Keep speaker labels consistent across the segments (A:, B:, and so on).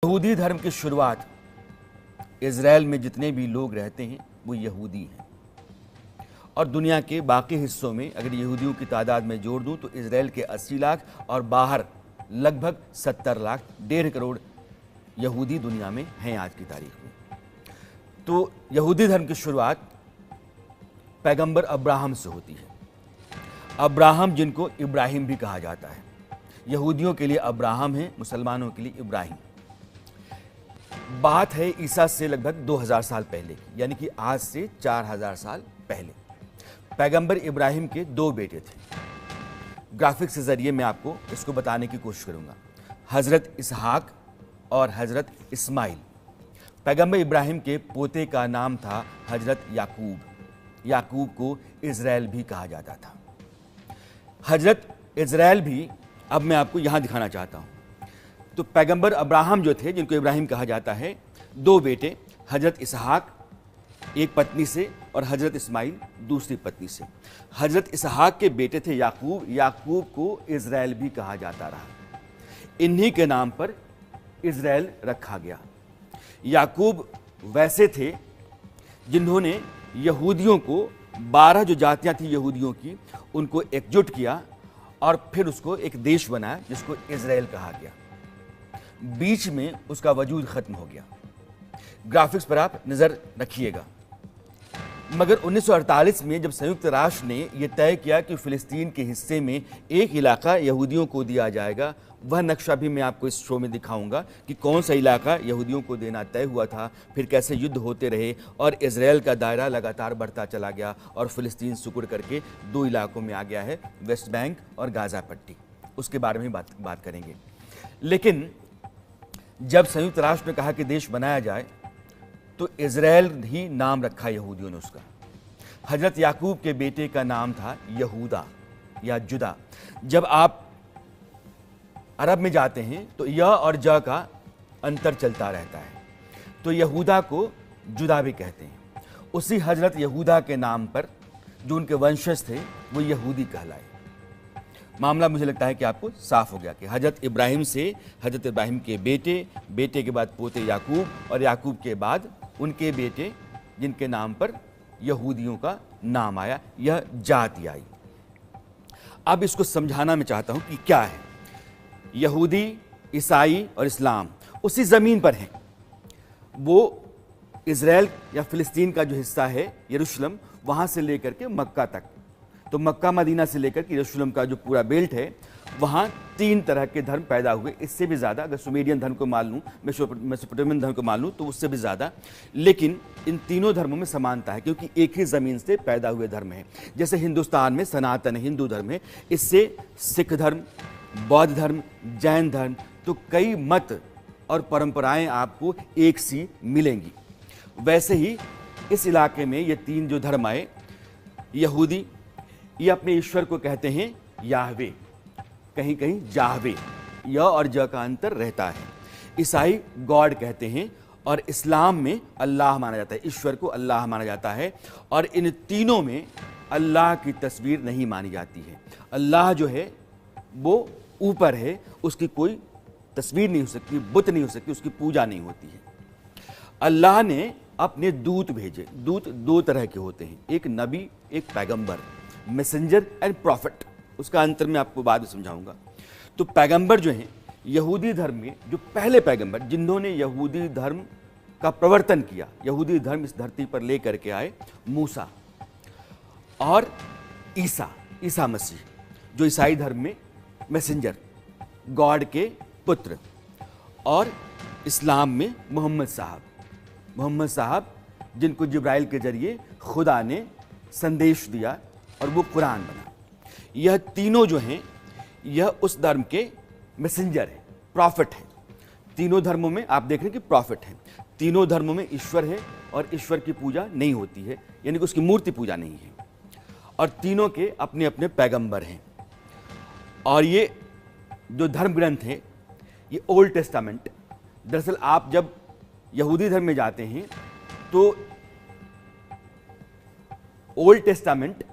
A: यहूदी धर्म की शुरुआत इज़राइल में जितने भी लोग रहते हैं वो यहूदी हैं और दुनिया के बाकी हिस्सों में अगर यहूदियों की तादाद में जोड़ दूं तो इज़राइल के 80 लाख और बाहर लगभग 70 लाख 1.5 करोड़ यहूदी दुनिया में हैं आज की तारीख में। तो यहूदी धर्म की शुरुआत पैगंबर अब्राहम से होती है। अब्राहम जिनको इब्राहिम भी कहा जाता है, यहूदियों के लिए अब्राहम है, मुसलमानों के लिए इब्राहिम। बात है ईसा से लगभग 2000 साल पहले की, यानी कि आज से 4000 साल पहले। पैगंबर इब्राहिम के 2 बेटे थे। ग्राफिक्स के जरिए मैं आपको इसको बताने की कोशिश करूंगा। हजरत इसहाक और हजरत इस्माइल। पैगंबर इब्राहिम के पोते का नाम था हजरत याकूब। याकूब को इज़राइल भी कहा जाता था। हजरत इज़राइल भी अब मैं आपको यहां दिखाना चाहता हूं। तो पैगंबर अब्राहम जो थे, जिनको इब्राहिम कहा जाता है, 2 बेटे, हजरत इसहाक एक पत्नी से और हजरत इस्माइल दूसरी पत्नी से। हजरत इसहाक के बेटे थे याकूब। याकूब को इज़राइल भी कहा जाता रहा। इन्हीं के नाम पर इज़राइल रखा गया। याकूब वैसे थे जिन्होंने यहूदियों को 12 जो जातियां थी यहूदियों की, उनको एकजुट किया और फिर उसको एक देश बनाया जिसको इज़राइल कहा गया। बीच में उसका वजूद खत्म हो गया। ग्राफिक्स पर आप नजर रखिएगा। मगर 1948 में जब संयुक्त राष्ट्र ने यह तय किया कि फिलिस्तीन के हिस्से में एक इलाका यहूदियों को दिया जाएगा, वह नक्शा भी मैं आपको इस शो में दिखाऊंगा कि कौन सा इलाका यहूदियों को देना तय हुआ था, फिर कैसे युद्ध होते रहे और इज़राइल का दायरा लगातार बढ़ता चला गया और फिलिस्तीन सुकुड़ करके 2 इलाकों में आ गया है, वेस्ट बैंक और गाजा पट्टी। उसके बारे में बात करेंगे। लेकिन जब संयुक्त राष्ट्र ने कहा कि देश बनाया जाए तो इज़राइल ही नाम रखा यहूदियों ने उसका। हजरत याकूब के बेटे का नाम था यहूदा या जुदा। जब आप अरब में जाते हैं तो य और ज का अंतर चलता रहता है, तो यहूदा को जुदा भी कहते हैं। उसी हजरत यहूदा के नाम पर जो उनके वंशज थे वो यहूदी कहलाए। मामला मुझे लगता है कि आपको साफ हो गया कि हजरत इब्राहिम से हजरत इब्राहिम के बेटे, बेटे के बाद पोते याकूब और याकूब के बाद उनके बेटे, जिनके नाम पर यहूदियों का नाम आया, यह जाति आई। अब इसको समझाना मैं चाहता हूं कि क्या है। यहूदी, ईसाई और इस्लाम उसी जमीन पर हैं। वो इज़राइल या फिलिस्तीन का जो हिस्सा है यरूशलेम, वहां से लेकर के मक्का तक, तो मक्का मदीना से लेकर के यरूशलेम का जो पूरा बेल्ट है, वहाँ 3 तरह के धर्म पैदा हुए। इससे भी ज़्यादा, अगर सुमेरियन धर्म को मान लूँ, मेसोपोटामियन धर्म को मान लूँ, तो उससे भी ज़्यादा। लेकिन इन तीनों धर्मों में समानता है क्योंकि एक ही ज़मीन से पैदा हुए धर्म हैं। जैसे हिंदुस्तान में सनातन हिंदू धर्म है, इससे सिख धर्म, बौद्ध धर्म, जैन धर्म, तो कई मत और परंपराएं आपको एक सी मिलेंगी। वैसे ही इस इलाके में ये 3 जो धर्म आए, यहूदी ये अपने ईश्वर को कहते हैं याहवे, कहीं कहीं जाहवे, य और ज का अंतर रहता है। ईसाई गॉड कहते हैं और इस्लाम में अल्लाह माना जाता है, ईश्वर को अल्लाह माना जाता है। और इन तीनों में अल्लाह की तस्वीर नहीं मानी जाती है। अल्लाह जो है वो ऊपर है, उसकी कोई तस्वीर नहीं हो सकती, बुत नहीं हो सकती, उसकी पूजा नहीं होती है। अल्लाह ने अपने दूत भेजे। दूत 2 तरह के होते हैं, एक नबी, एक पैगंबर, मैसेंजर एंड प्रॉफिट। उसका अंतर मैं आपको बाद में समझाऊंगा। तो पैगंबर जो हैं यहूदी धर्म में, जो पहले पैगंबर जिन्होंने यहूदी धर्म का प्रवर्तन किया, यहूदी धर्म इस धरती पर लेकर के आए, मूसा और ईसा मसीह, जो ईसाई धर्म में मैसेंजर, गॉड के पुत्र, और इस्लाम में मोहम्मद साहब जिनको जिब्राइल के जरिए खुदा ने संदेश दिया और वो कुरान बना। यह तीनों जो हैं यह उस धर्म के मैसेंजर हैं, प्रॉफिट हैं। तीनों धर्मों में आप देख रहे हैं कि प्रॉफिट हैं। तीनों धर्मों में ईश्वर है और ईश्वर की पूजा नहीं होती है, यानी कि उसकी मूर्ति पूजा नहीं है। और तीनों के अपने अपने पैगंबर हैं। और ये जो धर्म ग्रंथ है ये ओल्ड टेस्टामेंट। दरअसल आप जब यहूदी धर्म में जाते हैं तो ओल्ड टेस्टामेंट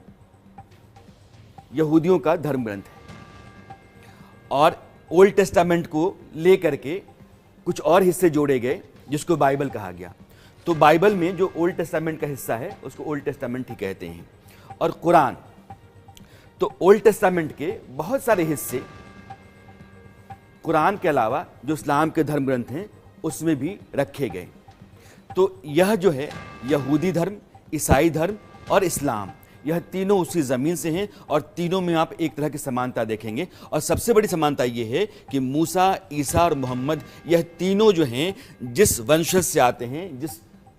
A: यहूदियों का धर्म ग्रंथ है और ओल्ड टेस्टामेंट को लेकर के कुछ और हिस्से जोड़े गए जिसको बाइबल कहा गया। तो बाइबल में जो ओल्ड टेस्टामेंट का हिस्सा है उसको ओल्ड टेस्टामेंट ही कहते हैं। और कुरान, तो ओल्ड टेस्टामेंट के बहुत सारे हिस्से कुरान के अलावा जो इस्लाम के धर्म ग्रंथ हैं उसमें भी रखे गए। तो यह जो है यहूदी धर्म, ईसाई धर्म और इस्लाम, यह तीनों उसी ज़मीन से हैं और तीनों में आप एक तरह की समानता देखेंगे। और सबसे बड़ी समानता यह है कि मूसा, ईसा और मोहम्मद, यह तीनों जो हैं जिस वंशज से आते हैं, जिस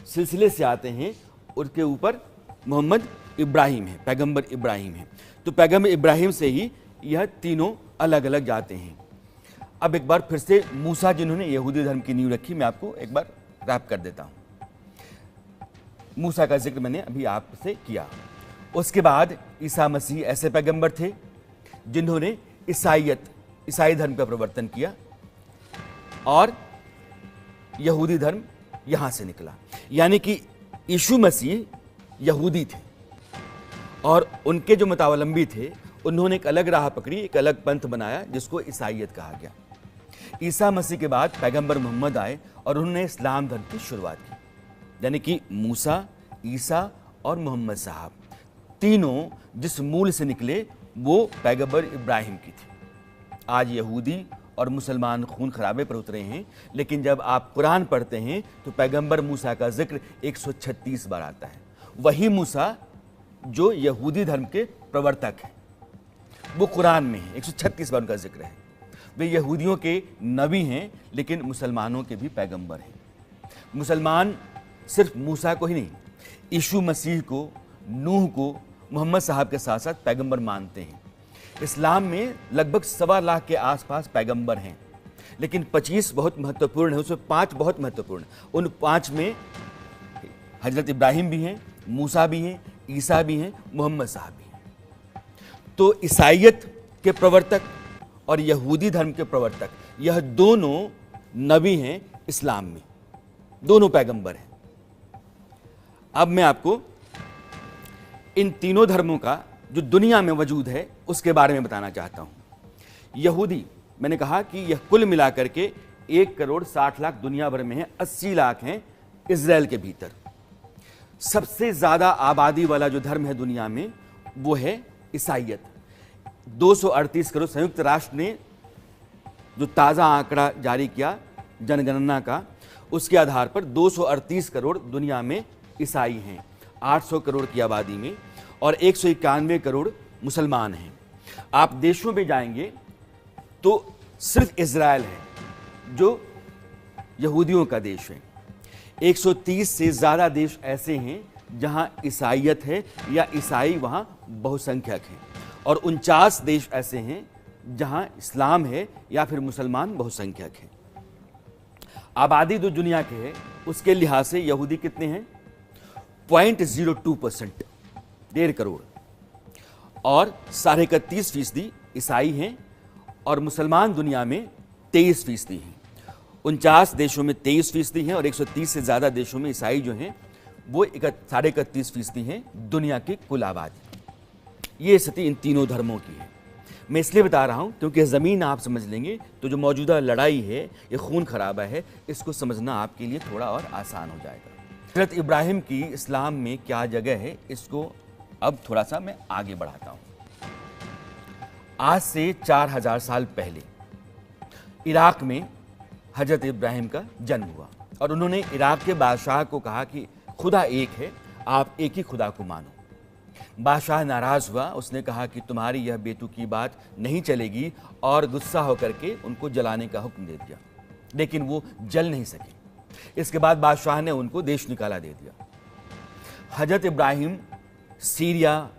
A: सिलसिले से आते हैं, उनके ऊपर मोहम्मद इब्राहिम है, पैगंबर इब्राहिम है। तो पैगंबर इब्राहिम से ही यह तीनों अलग अलग जाते हैं। अब एक बार फिर से मूसा जिन्होंने यहूदी धर्म की नींव रखी, मैं आपको एक बार रैप कर देता हूँ। मूसा का जिक्र मैंने अभी आपसे किया। उसके बाद ईसा मसीह ऐसे पैगंबर थे जिन्होंने ईसाई धर्म का प्रवर्तन किया और यहूदी धर्म यहां से निकला। यानी कि यीशु मसीह यहूदी थे और उनके जो मतावलंबी थे उन्होंने एक अलग राह पकड़ी, एक अलग पंथ बनाया जिसको ईसाईयत कहा गया। ईसा मसीह के बाद पैगंबर मोहम्मद आए और उन्होंने इस्लाम धर्म की शुरुआत की। यानी कि मूसा, ईसा और मोहम्मद साहब तीनों जिस मूल से निकले वो पैगंबर इब्राहिम की थी। आज यहूदी और मुसलमान खून खराबे पर उतरे हैं, लेकिन जब आप कुरान पढ़ते हैं तो पैगंबर मूसा का जिक्र 136 बार आता है। वही मूसा जो यहूदी धर्म के प्रवर्तक हैं वो कुरान में है, 136 बार उनका जिक्र है। वे यहूदियों के नबी हैं लेकिन मुसलमानों के भी पैगंबर हैं। मुसलमान सिर्फ मूसा को ही नहीं, यीशु मसीह को, नूह को, मोहम्मद साहब के साथ साथ पैगंबर मानते हैं। इस्लाम में लगभग 1.25 लाख के आसपास पैगंबर हैं, लेकिन 25 बहुत महत्वपूर्ण है, उसमें 5 बहुत महत्वपूर्ण। उन 5 में हजरत इब्राहिम भी हैं, मूसा भी हैं, ईसा भी हैं, मोहम्मद साहब भी हैं। तो ईसाईयत के प्रवर्तक और यहूदी धर्म के प्रवर्तक, यह दोनों नबी हैं इस्लाम में, दोनों पैगंबर हैं। अब मैं आपको इन तीनों धर्मों का जो दुनिया में वजूद है उसके बारे में बताना चाहता हूं। यहूदी, मैंने कहा कि यह कुल मिलाकर के 1,60,00,000 दुनिया भर में है, 80 लाख हैं इजराइल के भीतर। सबसे ज्यादा आबादी वाला जो धर्म है दुनिया में वो है ईसाईयत। 238 करोड़, संयुक्त राष्ट्र ने जो ताजा आंकड़ा जारी किया जनगणना का, उसके आधार पर 238 करोड़ दुनिया में ईसाई हैं, 800 करोड़ की आबादी में, और 191 करोड़ मुसलमान हैं। आप देशों में जाएंगे तो सिर्फ इजराइल है जो यहूदियों का देश है। 130 से ज्यादा देश ऐसे हैं जहां ईसाईयत है या ईसाई वहां बहुसंख्यक हैं, और 49 देश ऐसे हैं जहां इस्लाम है या फिर मुसलमान बहुसंख्यक हैं। आबादी जो दुनिया के है उसके लिहाज से यहूदी कितने हैं? 0.02%, 1.5 करोड़, और 31.5% ईसाई हैं, और मुसलमान दुनिया में 23% हैं। 49 देशों में 23% हैं और 130 से ज्यादा देशों में ईसाई जो हैं वो 31.5% हैं दुनिया की कुल आबादी। ये स्थिति इन तीनों धर्मों की है। मैं इसलिए बता रहा हूं क्योंकि ज़मीन आप समझ लेंगे तो जो मौजूदा लड़ाई है, ये खून खराबा है, इसको समझना आपके लिए थोड़ा और आसान हो जाएगा। हज़रत इब्राहिम की इस्लाम में क्या जगह है, इसको अब थोड़ा सा मैं आगे बढ़ाता हूं। आज से 4000 साल पहले इराक में हज़रत इब्राहिम का जन्म हुआ और उन्होंने इराक के बादशाह को कहा कि खुदा एक है, आप एक ही खुदा को मानो। बादशाह नाराज हुआ, उसने कहा कि तुम्हारी यह बेतुकी बात नहीं चलेगी, और गुस्सा होकर के उनको जलाने का हुक्म दे दिया, लेकिन वो जल नहीं सके। इसके बाद बादशाह ने उनको देश निकाला दे दिया। हजरत इब्राहिम सीरिया,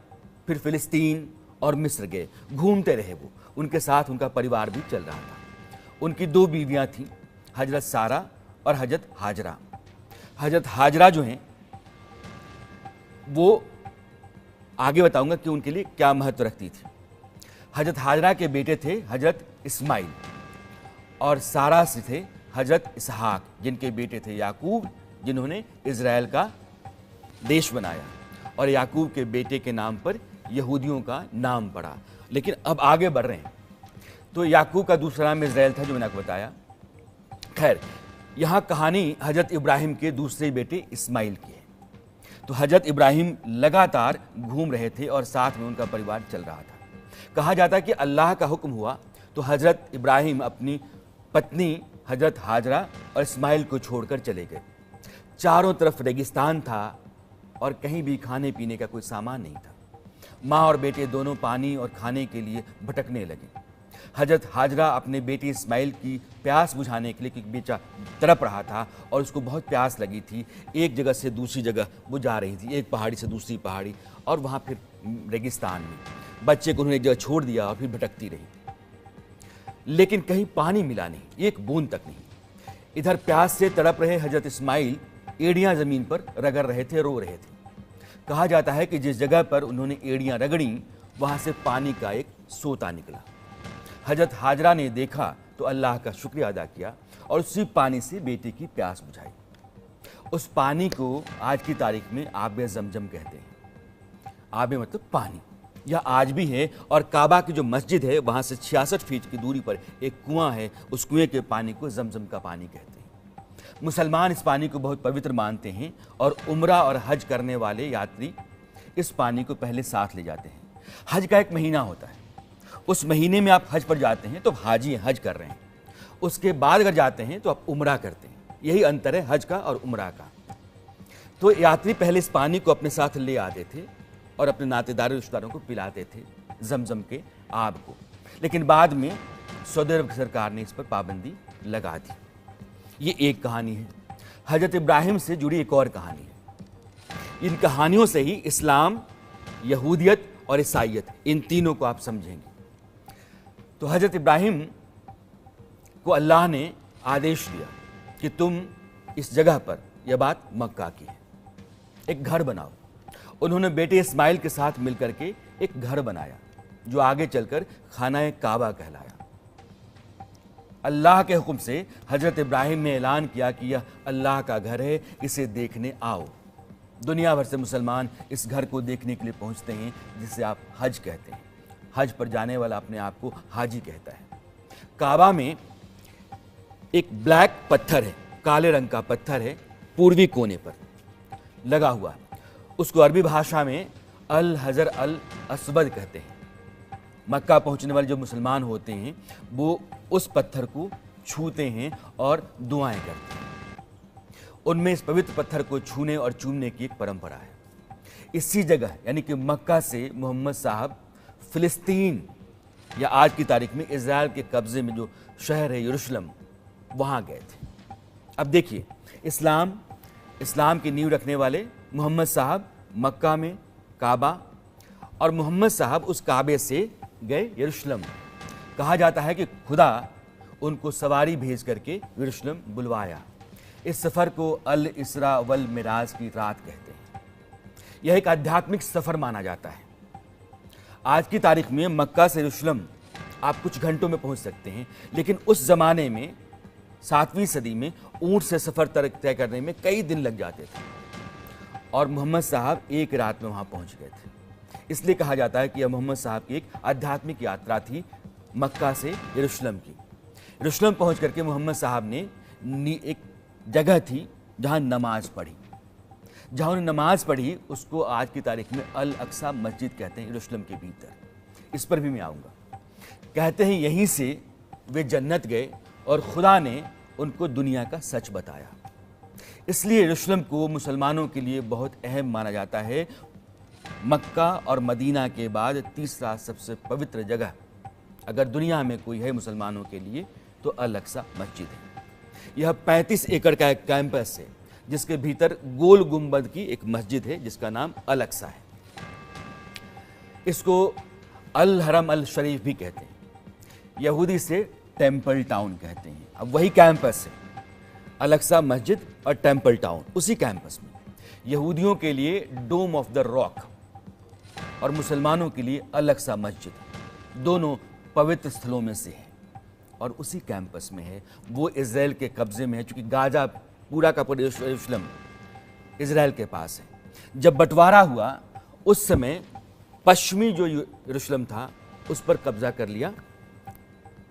A: फिर फिलिस्तीन और मिस्र गए, घूमते रहे वो, उनके साथ उनका परिवार भी चल रहा था। उनकी 2 बीवियां थीं, हजरत सारा और हजरत हाजरा। हजरत हाजरा जो हैं वो आगे बताऊंगा कि उनके लिए क्या महत्व रखती थी। हजरत हाजरा के बेटे थे हजरत इस्माइल, और सारा से थे हजरत इसहाक, जिनके बेटे थे याकूब, जिन्होंने इजराइल का देश बनाया, और याकूब के बेटे के नाम पर यहूदियों का नाम पड़ा। लेकिन अब आगे बढ़ रहे हैं। तो याकूब का दूसरा नाम इजराइल था, जो मैंने आपको बताया। खैर, यहाँ कहानी हजरत इब्राहिम के दूसरे बेटे इस्माइल की है। तो हजरत इब्राहिम लगातार घूम रहे थे और साथ में उनका परिवार चल रहा था। कहा जाता है कि अल्लाह का हुक्म हुआ तो हजरत इब्राहिम अपनी पत्नी हजरत हाजरा और इस्माइल को छोड़कर चले गए। चारों तरफ रेगिस्तान था और कहीं भी खाने पीने का कोई सामान नहीं था। माँ और बेटे दोनों पानी और खाने के लिए भटकने लगे। हजरत हाजरा अपने बेटे इस्माइल की प्यास बुझाने के लिए, क्योंकि बेचा तड़प रहा था और उसको बहुत प्यास लगी थी, एक जगह से दूसरी जगह वो जा रही थी, एक पहाड़ी से दूसरी पहाड़ी, और वहाँ फिर रेगिस्तान में बच्चे को उन्होंने एक जगह छोड़ दिया और फिर भटकती रही, लेकिन कहीं पानी मिला नहीं, एक बूंद तक नहीं। इधर प्यास से तड़प रहे हजरत इस्माइल एड़ियाँ ज़मीन पर रगड़ रहे थे, रो रहे थे। कहा जाता है कि जिस जगह पर उन्होंने एड़ियाँ रगड़ी वहाँ से पानी का एक सोता निकला। हजरत हाजरा ने देखा तो अल्लाह का शुक्रिया अदा किया और उसी पानी से बेटे की प्यास बुझाई। उस पानी को आज की तारीख में आबे ज़मज़म कहते हैं। आबे मतलब पानी, यह आज भी है। और काबा की जो मस्जिद है वहाँ से 66 फीट की दूरी पर एक कुआं है, उस कुएं के पानी को ज़मज़म का पानी कहते हैं। मुसलमान इस पानी को बहुत पवित्र मानते हैं और उम्रा और हज करने वाले यात्री इस पानी को पहले साथ ले जाते हैं। हज का एक महीना होता है, उस महीने में आप हज पर जाते हैं तो हाजी हज कर रहे हैं, उसके बाद अगर जाते हैं तो आप उम्रा करते हैं। यही अंतर है हज का और उम्रा का। तो यात्री पहले इस पानी को अपने साथ ले आते थे और अपने नातेदार रिश्तेदारों को पिलाते थे जमजम के आब को, लेकिन बाद में सऊदी अरब सरकार ने इस पर पाबंदी लगा दी। ये एक कहानी है। हजरत इब्राहिम से जुड़ी एक और कहानी है। इन कहानियों से ही इस्लाम, यहूदियत और ईसाइयत, इन तीनों को आप समझेंगे। तो हजरत इब्राहिम को अल्लाह ने आदेश दिया कि तुम इस जगह पर, यह बात मक्का की है, एक घर बनाओ। उन्होंने बेटे इस्माइल के साथ मिलकर के एक घर बनाया जो आगे चलकर खाना काबा कहलाया। अल्लाह के हुक्म से हजरत इब्राहिम ने ऐलान किया कि यह अल्लाह का घर है, इसे देखने आओ। दुनिया भर से मुसलमान इस घर को देखने के लिए पहुंचते हैं, जिसे आप हज कहते हैं। हज पर जाने वाला अपने आप को हाजी कहता है। काबा में एक ब्लैक पत्थर है, काले रंग का पत्थर है, पूर्वी कोने पर लगा हुआ। उसको अरबी भाषा में अल हजर अल अस्वद कहते हैं। मक्का पहुंचने वाले जो मुसलमान होते हैं वो उस पत्थर को छूते हैं और दुआएं करते हैं। उनमें इस पवित्र पत्थर को छूने और चूमने की एक परंपरा है। इसी जगह यानी कि मक्का से मोहम्मद साहब फिलिस्तीन या आज की तारीख में इजराइल के कब्जे में जो शहर है यरूशलेम, वहाँ गए थे। अब देखिए, इस्लाम की नींव रखने वाले मोहम्मद साहब मक्का में काबा, और मोहम्मद साहब उस काबे से गए यरूशलेम। कहा जाता है कि खुदा उनको सवारी भेज करके यरूशलेम बुलवाया। इस सफ़र को अल इसरा वल मिराज की रात कहते हैं। यह एक आध्यात्मिक सफ़र माना जाता है। आज की तारीख में मक्का से यरूशलेम आप कुछ घंटों में पहुंच सकते हैं, लेकिन उस ज़माने में 7वीं सदी में ऊँट से सफ़र तय करने में कई दिन लग जाते थे और मोहम्मद साहब एक रात में वहाँ पहुँच गए थे। इसलिए कहा जाता है कि यह मोहम्मद साहब की एक आध्यात्मिक यात्रा थी मक्का से यरूशलेम की। यरूशलेम पहुँच करके मोहम्मद साहब ने एक जगह थी जहाँ नमाज पढ़ी। जहाँ उन्होंने नमाज पढ़ी उसको आज की तारीख में अल अक्सा मस्जिद कहते हैं, यरूशलेम के भीतर। इस पर भी मैं आऊँगा। कहते हैं यहीं से वे जन्नत गए और खुदा ने उनको दुनिया का सच बताया। इसलिए यरूशलेम को मुसलमानों के लिए बहुत अहम माना जाता है। मक्का और मदीना के बाद तीसरा सबसे पवित्र जगह अगर दुनिया में कोई है मुसलमानों के लिए तो अल अक्सा मस्जिद है। यह 35 एकड़ का एक कैंपस है जिसके भीतर गोल गुंबद की एक मस्जिद है जिसका नाम अल अक्सा है। इसको अल हरम अल शरीफ भी कहते हैं, यहूदी से टेम्पल टाउन कहते हैं। अब वही कैंपस है, अल अक्सा मस्जिद और टेम्पल टाउन, उसी कैंपस में यहूदियों के लिए डोम ऑफ द रॉक और मुसलमानों के लिए अल अक्सा मस्जिद, दोनों पवित्र स्थलों में से है और उसी कैंपस में है। वो इजराइल के कब्जे में है, चूंकि गाजा पूरा का पूरा यरूशलेम इजराइल के पास है। जब बंटवारा हुआ उस समय पश्चिमी जो यरूशलेम था उस पर कब्जा कर लिया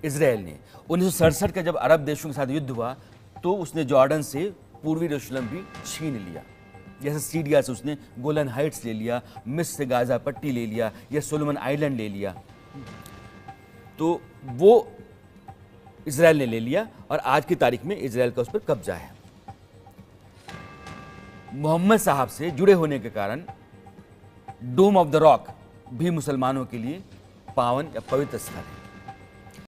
A: इजराइल ने। 1967 का जब अरब देशों के साथ युद्ध हुआ तो उसने जॉर्डन से पूर्वी यरूशलेम भी छीन लिया। जैसे सीरिया से उसने गोलन हाइट्स ले लिया, मिस्र से गाजा पट्टी ले लिया, या सोलोमन आइलैंड ले लिया। तो वो इजराइल ने ले लिया और आज की तारीख में इजराइल का उस पर कब्जा है। मोहम्मद साहब से जुड़े होने के कारण डोम ऑफ द रॉक भी मुसलमानों के लिए पावन या पवित्र स्थल है।